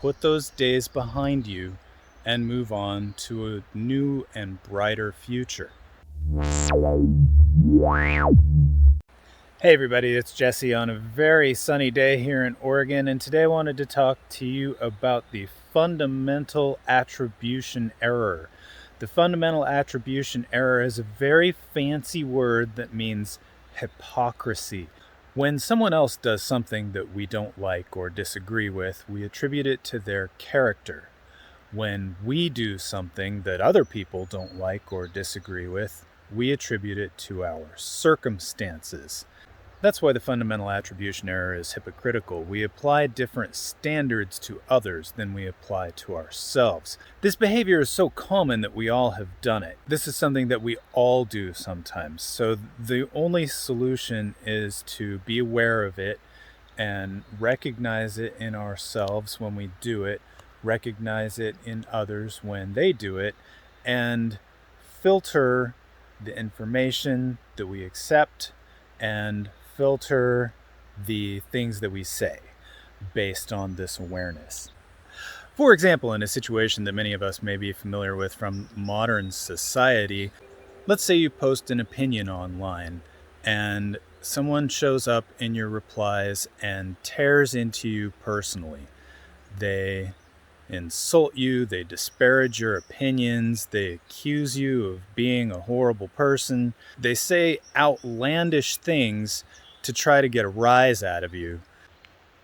put those days behind you and move on to a new and brighter future. Hey everybody, it's Jesse on a very sunny day here in Oregon, and today I wanted to talk to you about the fundamental attribution error. The fundamental attribution error is a very fancy word that means hypocrisy. When someone else does something that we don't like or disagree with, we attribute it to their character. When we do something that other people don't like or disagree with, we attribute it to our circumstances. That's why the fundamental attribution error is hypocritical. We apply different standards to others than we apply to ourselves. This behavior is so common that we all have done it. This is something that we all do sometimes. So the only solution is to be aware of it and recognize it in ourselves when we do it, recognize it in others when they do it, and filter the information that we accept and filter the things that we say based on this awareness. For example, in a situation that many of us may be familiar with from modern society, let's say you post an opinion online and someone shows up in your replies and tears into you personally. They insult you, they disparage your opinions, they accuse you of being a horrible person. They say outlandish things to try to get a rise out of you.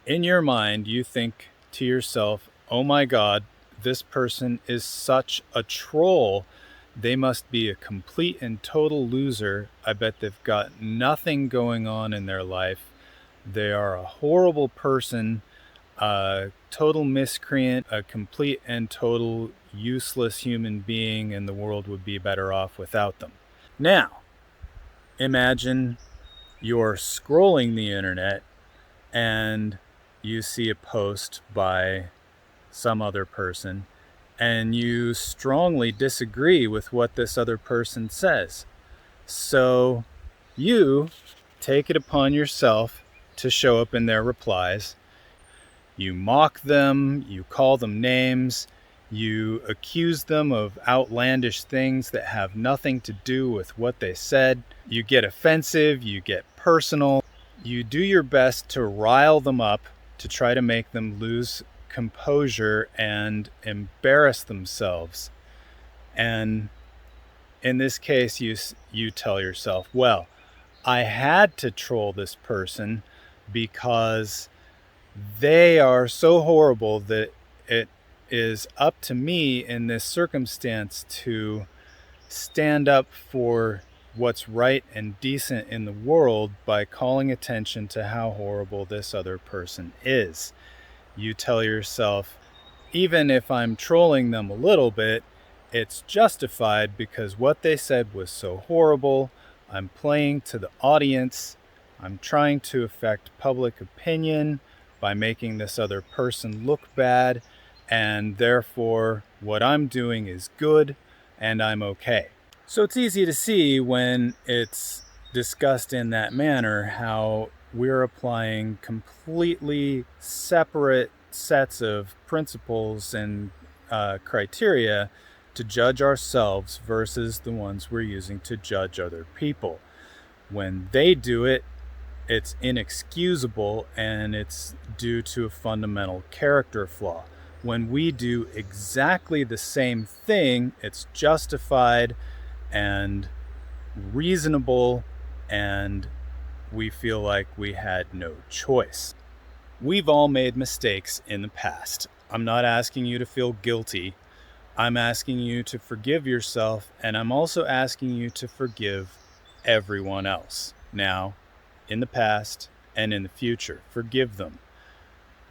In your mind, you think to yourself, oh my God, this person is such a troll. They must be a complete and total loser. I bet they've got nothing going on in their life. They are a horrible person, a total miscreant, a complete and total useless human being, and the world would be better off without them. Now, imagine you're scrolling the internet and you see a post by some other person and you strongly disagree with what this other person says. So you take it upon yourself to show up in their replies. You mock them, you call them names, you accuse them of outlandish things that have nothing to do with what they said. You get offensive, you get personal. You do your best to rile them up, to try to make them lose composure and embarrass themselves. And in this case, you tell yourself, well, I had to troll this person because they are so horrible that it is up to me in this circumstance to stand up for what's right and decent in the world by calling attention to how horrible this other person is. You tell yourself, even if I'm trolling them a little bit, it's justified because what they said was so horrible. I'm playing to the audience. I'm trying to affect public opinion by making this other person look bad, and therefore what I'm doing is good and I'm okay. So it's easy to see when it's discussed in that manner how we're applying completely separate sets of principles and criteria to judge ourselves versus the ones we're using to judge other people. When they do it, it's inexcusable and it's due to a fundamental character flaw. When we do exactly the same thing, it's justified and reasonable, and we feel like we had no choice. We've all made mistakes in the past. I'm not asking you to feel guilty. I'm asking you to forgive yourself, and I'm also asking you to forgive everyone else. Now, in the past and in the future, forgive them.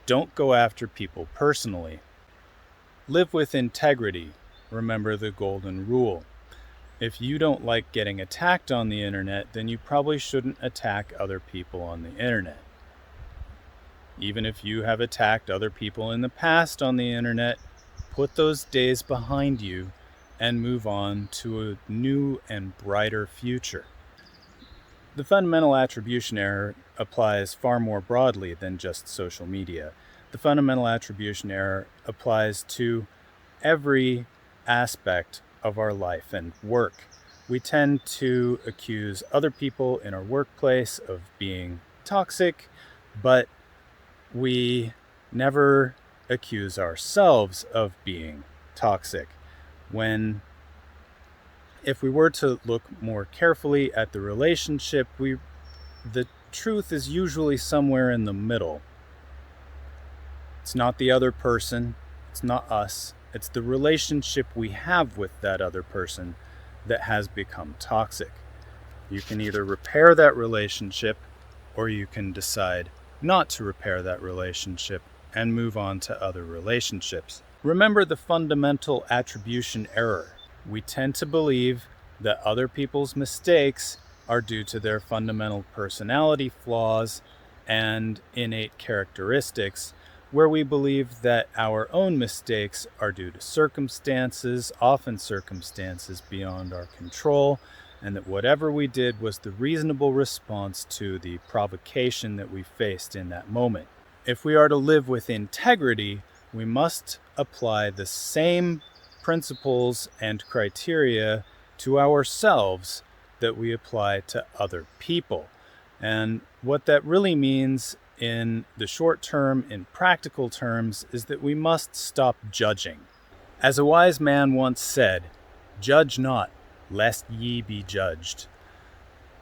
Don't go after people personally. Live with integrity. Remember the golden rule. If you don't like getting attacked on the internet, then you probably shouldn't attack other people on the internet. Even if you have attacked other people in the past on the internet, put those days behind you and move on to a new and brighter future. The fundamental attribution error applies far more broadly than just social media. the fundamental attribution error applies to every aspect of our life and work. We tend to accuse other people in our workplace of being toxic, but we never accuse ourselves of being toxic. If we were to look more carefully at the relationship, the truth is usually somewhere in the middle. It's not the other person, it's not us, it's the relationship we have with that other person that has become toxic. You can either repair that relationship, or you can decide not to repair that relationship and move on to other relationships. Remember the fundamental attribution error. We tend to believe that other people's mistakes are due to their fundamental personality flaws and innate characteristics, where we believe that our own mistakes are due to circumstances, often circumstances beyond our control, and that whatever we did was the reasonable response to the provocation that we faced in that moment. If we are to live with integrity, we must apply the same principles and criteria to ourselves that we apply to other people. And what that really means in the short term, in practical terms, is that we must stop judging. As a wise man once said, "Judge not, lest ye be judged."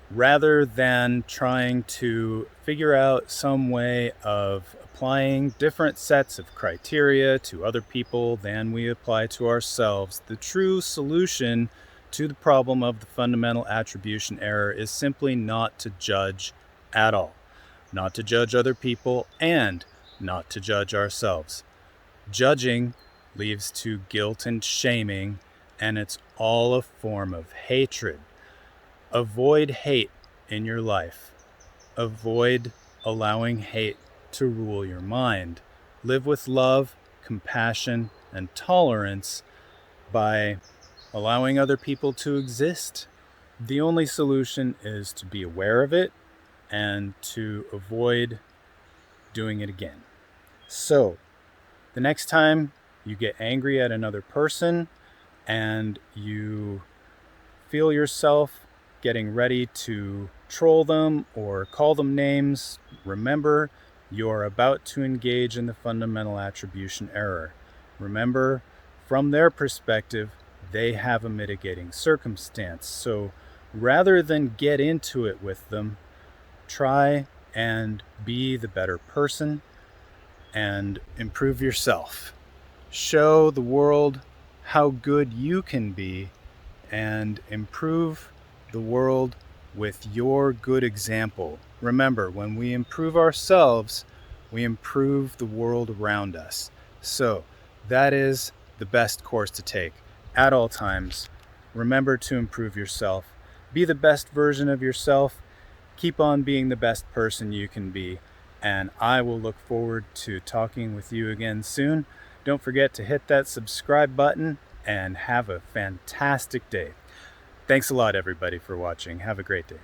Rather than trying to figure out some way of applying different sets of criteria to other people than we apply to ourselves, the true solution to the problem of the fundamental attribution error is simply not to judge at all. Not to judge other people and not to judge ourselves. Judging leads to guilt and shaming, and it's all a form of hatred. Avoid hate in your life. Avoid allowing hate to rule your mind. Live with love, compassion, and tolerance by allowing other people to exist. The only solution is to be aware of it and to avoid doing it again. So, the next time you get angry at another person and you feel yourself getting ready to troll them or call them names, remember you're about to engage in the fundamental attribution error. Remember, from their perspective, they have a mitigating circumstance. So rather than get into it with them, try and be the better person and improve yourself. Show the world how good you can be and improve the world with your good example. Remember, when we improve ourselves, we improve the world around us. So that is the best course to take at all times. Remember to improve yourself. Be the best version of yourself. Keep on being the best person you can be. And I will look forward to talking with you again soon. Don't forget to hit that subscribe button and have a fantastic day. Thanks a lot, everybody, for watching. Have a great day.